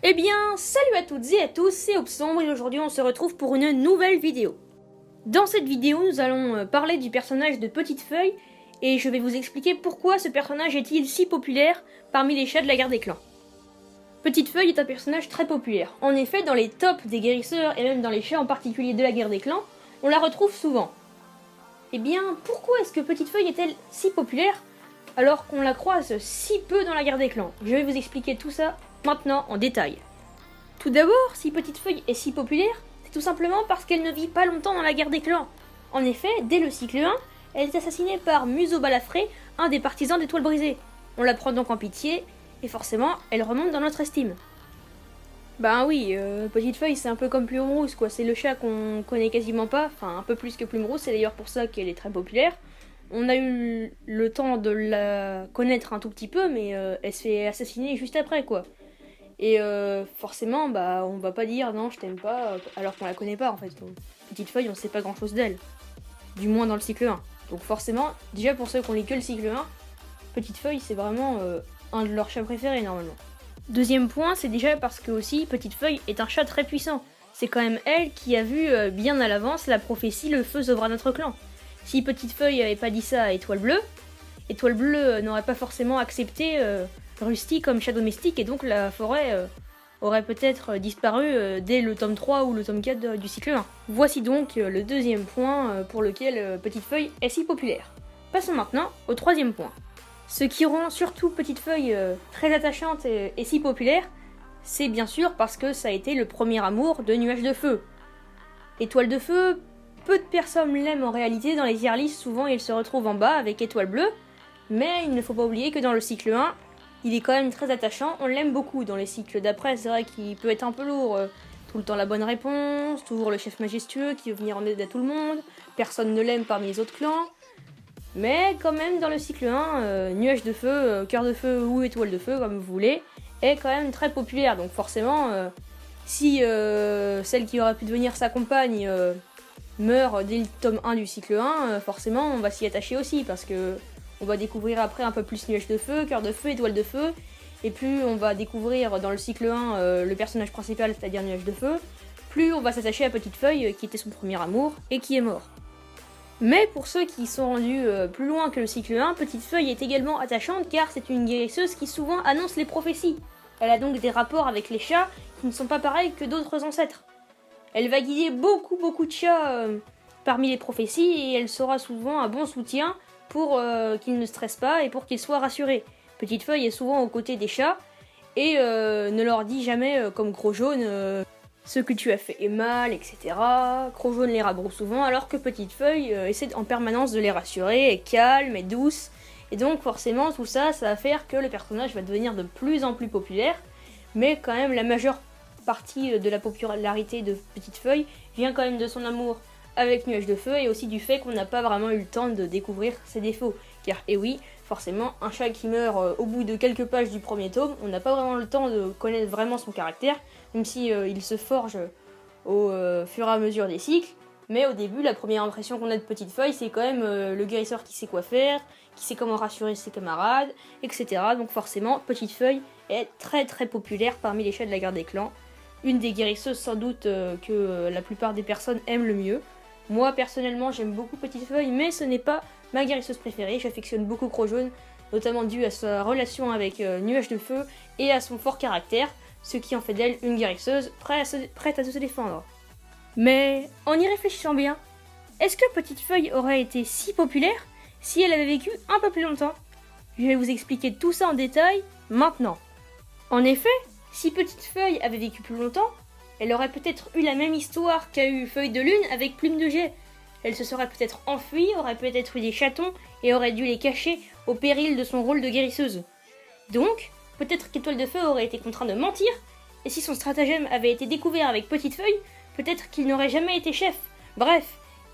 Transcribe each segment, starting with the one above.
Eh bien, salut à toutes et à tous, c'est Aubsombre et aujourd'hui on se retrouve pour une nouvelle vidéo. Dans cette vidéo, nous allons parler du personnage de Petite Feuille et je vais vous expliquer pourquoi ce personnage est-il si populaire parmi les chats de la guerre des clans. Petite Feuille est un personnage très populaire. En effet, dans les tops des guérisseurs et même dans les chats en particulier de la guerre des clans, on la retrouve souvent. Eh bien, pourquoi est-ce que Petite Feuille est-elle si populaire alors qu'on la croise si peu dans la guerre des clans? Je vais vous expliquer tout ça maintenant en détail. Tout d'abord, si Petite Feuille est si populaire, c'est tout simplement parce qu'elle ne vit pas longtemps dans la guerre des clans. En effet, dès le cycle 1, elle est assassinée par Muso Balafré, un des partisans d'Étoile Brisée. On la prend donc en pitié, et forcément, elle remonte dans notre estime. Ben oui, Petite Feuille c'est un peu comme Plume Rousse quoi, c'est le chat qu'on connaît quasiment pas, enfin un peu plus que Plume Rousse, c'est d'ailleurs pour ça qu'elle est très populaire. On a eu le temps de la connaître un tout petit peu, mais elle se fait assassiner juste après quoi. Et forcément, bah, on va pas dire non, je t'aime pas, alors qu'on la connaît pas en fait. Donc, Petite Feuille, on sait pas grand chose d'elle. Du moins dans le cycle 1. Donc forcément, déjà pour ceux qui ont lu que le cycle 1, Petite Feuille c'est vraiment un de leurs chats préférés normalement. Deuxième point, c'est déjà parce que aussi Petite Feuille est un chat très puissant. C'est quand même elle qui a vu bien à l'avance la prophétie le feu sauvera notre clan. Si Petite Feuille avait pas dit ça à Étoile Bleue n'aurait pas forcément accepté Rusty comme chat domestique et donc la forêt aurait peut-être disparu dès le tome 3 ou le tome 4 du cycle 1. Voici donc le deuxième point pour lequel Petite Feuille est si populaire. Passons maintenant au troisième point. Ce qui rend surtout Petite Feuille très attachante et si populaire, c'est bien sûr parce que ça a été le premier amour de Nuage de Feu. Étoile de Feu, peu de personnes l'aiment en réalité, dans les tier lists souvent il se retrouve en bas avec Étoile Bleue, mais il ne faut pas oublier que dans le cycle 1, il est quand même très attachant, on l'aime beaucoup. Dans les cycles d'après, c'est vrai qu'il peut être un peu lourd, tout le temps la bonne réponse, toujours le chef majestueux qui veut venir en aide à tout le monde, personne ne l'aime parmi les autres clans. Mais quand même dans le cycle 1, Nuage de Feu, Cœur de Feu ou Étoile de Feu comme vous voulez, est quand même très populaire. Donc forcément, si celle qui aurait pu devenir sa compagne meurt dès le tome 1 du cycle 1, forcément on va s'y attacher aussi parce que on va découvrir après un peu plus Nuage de Feu, Cœur de Feu, Étoile de Feu, et plus on va découvrir dans le cycle 1 le personnage principal, c'est-à-dire Nuage de Feu, plus on va s'attacher à Petite Feuille qui était son premier amour et qui est mort. Mais pour ceux qui sont rendus plus loin que le cycle 1, Petite Feuille est également attachante car c'est une guérisseuse qui souvent annonce les prophéties. Elle a donc des rapports avec les chats qui ne sont pas pareils que d'autres ancêtres. Elle va guider beaucoup de chats parmi les prophéties et elle sera souvent un bon soutien pour qu'ils ne stressent pas et pour qu'ils soient rassurés. Petite Feuille est souvent aux côtés des chats et ne leur dit jamais comme Gros Jaune ce que tu as fait est mal, etc. Gros Jaune les rabroue souvent alors que Petite Feuille essaie en permanence de les rassurer, est calme et douce. Et donc forcément tout ça, ça va faire que le personnage va devenir de plus en plus populaire. Mais quand même la majeure partie de la popularité de Petite Feuille vient quand même de son amour avec Nuage de Feu et aussi du fait qu'on n'a pas vraiment eu le temps de découvrir ses défauts. Car, et oui, forcément, un chat qui meurt au bout de quelques pages du premier tome, on n'a pas vraiment le temps de connaître vraiment son caractère, même si il se forge au fur et à mesure des cycles. Mais au début, la première impression qu'on a de Petite Feuille, c'est quand même le guérisseur qui sait quoi faire, qui sait comment rassurer ses camarades, etc. Donc forcément, Petite Feuille est très populaire parmi les chats de la guerre des clans. Une des guérisseuses sans doute que la plupart des personnes aiment le mieux. Moi personnellement j'aime beaucoup Petite Feuille, mais ce n'est pas ma guérisseuse préférée. J'affectionne beaucoup Gros Jaune, notamment dû à sa relation avec Nuage de Feu et à son fort caractère, ce qui en fait d'elle une guérisseuse prête à se défendre. Mais en y réfléchissant bien, est-ce que Petite Feuille aurait été si populaire si elle avait vécu un peu plus longtemps? Je vais vous expliquer tout ça en détail maintenant. En effet, si Petite Feuille avait vécu plus longtemps, elle aurait peut-être eu la même histoire qu'a eu Feuille de Lune avec Plume de Jet. Elle se serait peut-être enfuie, aurait peut-être eu des chatons et aurait dû les cacher au péril de son rôle de guérisseuse. Donc, peut-être qu'Étoile de Feu aurait été contraint de mentir, et si son stratagème avait été découvert avec Petite Feuille, peut-être qu'il n'aurait jamais été chef. Bref,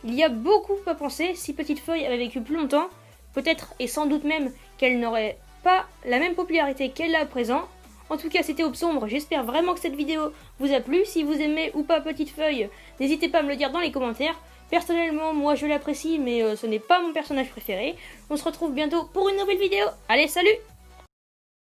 il y a beaucoup à penser. Si Petite Feuille avait vécu plus longtemps, peut-être et sans doute même qu'elle n'aurait pas la même popularité qu'elle a à présent. En tout cas, c'était Aubsombre, j'espère vraiment que cette vidéo vous a plu. Si vous aimez ou pas Petite Feuille, n'hésitez pas à me le dire dans les commentaires. Personnellement, moi je l'apprécie, mais ce n'est pas mon personnage préféré. On se retrouve bientôt pour une nouvelle vidéo. Allez, salut!